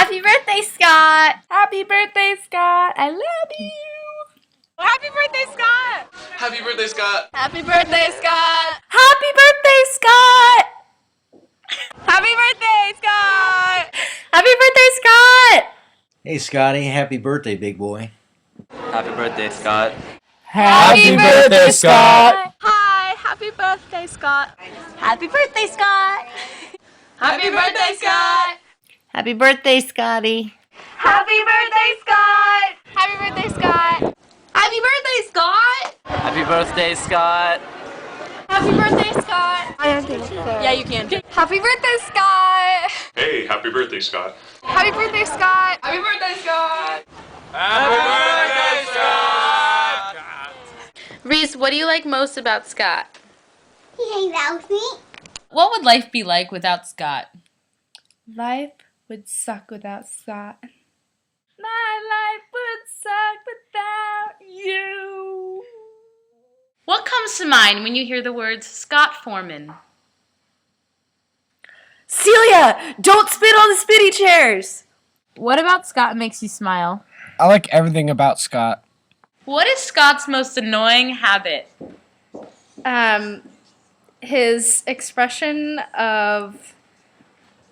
Happy birthday, Scott! Happy birthday, Scott! I love you! Happy birthday, Scott! Happy birthday, Scott! Happy birthday, Scott! Happy birthday, Scott! Happy birthday, Scott! Happy birthday, Scott! Hey, Scotty, happy birthday, big boy. Happy birthday, Scott! Happy birthday, Scott! Hi, happy birthday, Scott! Happy birthday, Scott! Happy birthday, Scott! Happy birthday, Scotty! Happy birthday, Scott! Happy birthday, Scott! Happy birthday, Scott! Happy birthday, Scott! Happy birthday, Scott! Yeah, you can. Happy birthday, Scott! Hey, happy birthday, Scott. Happy birthday, Scott! Happy birthday, Scott! Happy birthday, Scott! Reese, what do you like most about Scott? He hangs out with me. What would life be like without Scott? Life would suck without Scott. My life would suck without you. What comes to mind when you hear the words Scott Foreman? Celia, don't spit on the spitty chairs. What about Scott makes you smile? I like everything about Scott. What is Scott's most annoying habit? His expression of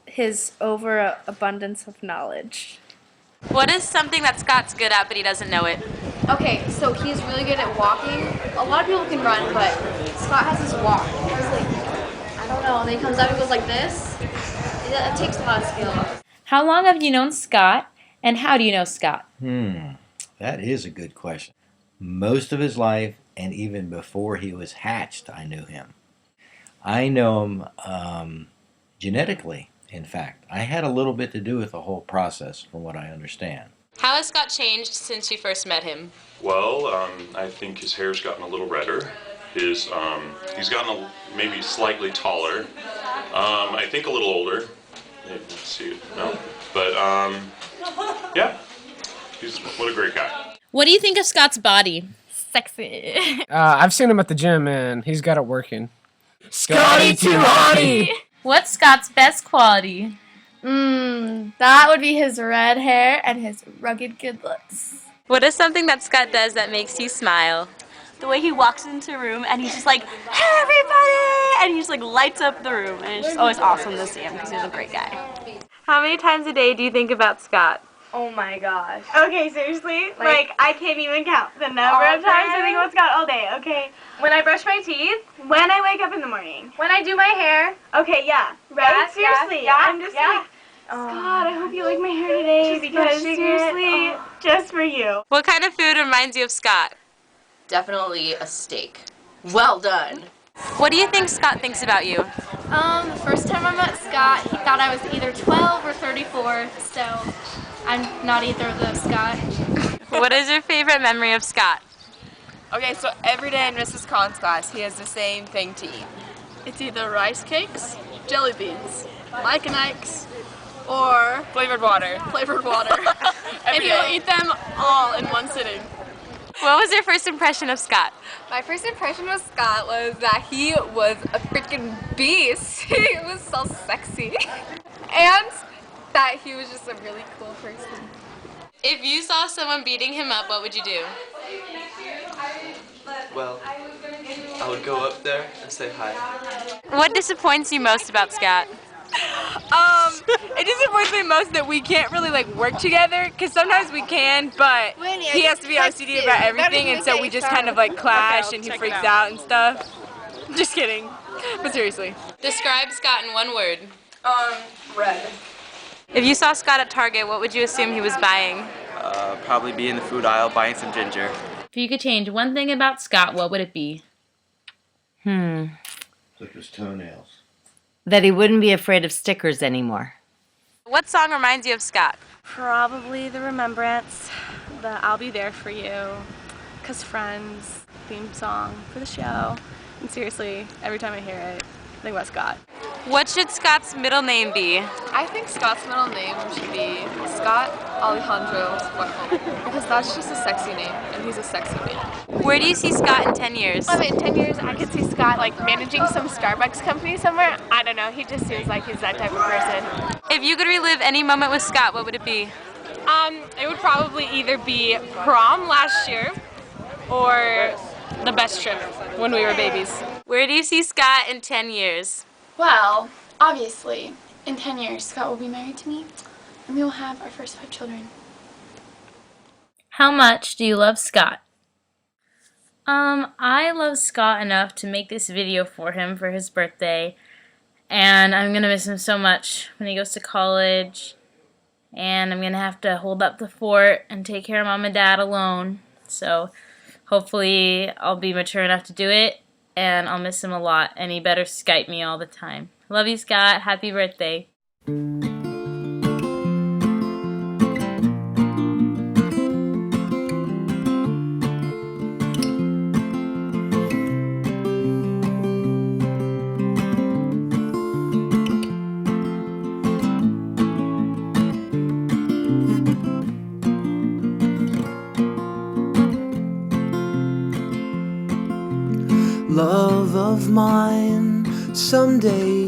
his overabundance of knowledge. What is something that Scott's good at but he doesn't know it? Okay, so he's really good at walking. A lot of people can run, but Scott has his walk. He's like, I don't know, and then he comes out and goes like this. It takes a lot of skill. How long have you known Scott, and how do you know Scott? That is a good question. Most of his life, and even before he was hatched, I knew him. I know him genetically, in fact. I had a little bit to do with the whole process, from what I understand. How has Scott changed since you first met him? Well, I think his hair's gotten a little redder. He's gotten maybe slightly taller. I think a little older. Let's see. No, but yeah. What a great guy. What do you think of Scott's body? Sexy. I've seen him at the gym, and he's got it working. Scotty too hottie. What's Scott's best quality? That would be his red hair and his rugged good looks. What is something that Scott does that makes you smile? The way he walks into a room and he's just like, hey everybody! And he just like lights up the room, and it's just always awesome to see him because he's a great guy. How many times a day do you think about Scott? Oh my gosh. Okay, seriously? Like I can't even count the number of times I think about Scott all day, okay? When I brush my teeth. When I wake up in the morning. When I do my hair. Okay, yeah. Right? Yes, seriously. yes, I'm just like, Scott, I hope you like my hair today because seriously, just for you. What kind of food reminds you of Scott? Definitely a steak. Well done. What do you think Scott thinks about you? The first time I met Scott, he thought I was either 12 or 34, so I'm not either of those, Scott. What is your favorite memory of Scott? Okay, so every day in Mrs. Khan's class, he has the same thing to eat. It's either rice cakes, jelly beans, Mike and Ike's, or flavored water. And he'll eat them all in one sitting. What was your first impression of Scott? My first impression of Scott was that he was a freaking beast. He was so sexy. And that he was just a really cool person. If you saw someone beating him up, what would you do? Well, I would go up there and say hi. What disappoints you most about Scott? It disappoints me most that we can't really like work together, because sometimes we can, but he has to be OCD about everything, and so we just kind of like clash and he freaks out and stuff. Just kidding, but seriously. Describe Scott in one word. Red. If you saw Scott at Target, what would you assume he was buying? Probably be in the food aisle buying some ginger. If you could change one thing about Scott, what would it be? Look at his toenails. That he wouldn't be afraid of stickers anymore. What song reminds you of Scott? Probably the Remembrance, the I'll Be There For You, 'cause Friends theme song for the show. And seriously, every time I hear it, I think about Scott. What should Scott's middle name be? I think Scott's middle name should be Scott Alejandro Fuego, because that's just a sexy name, and he's a sexy man. Where do you see Scott in 10 years? In 10 years, I could see Scott like managing some Starbucks company somewhere. I don't know. He just seems like he's that type of person. If you could relive any moment with Scott, what would it be? It would probably either be prom last year or the best trip when we were babies. Where do you see Scott in 10 years? Well, obviously, in 10 years, Scott will be married to me, and we will have our first 5 children. How much do you love Scott? I love Scott enough to make this video for him for his birthday, and I'm gonna miss him so much when he goes to college, and I'm gonna have to hold up the fort and take care of Mom and Dad alone, so hopefully I'll be mature enough to do it, and I'll miss him a lot, and he better Skype me all the time. Love you, Scott. Happy birthday. Love of mine, someday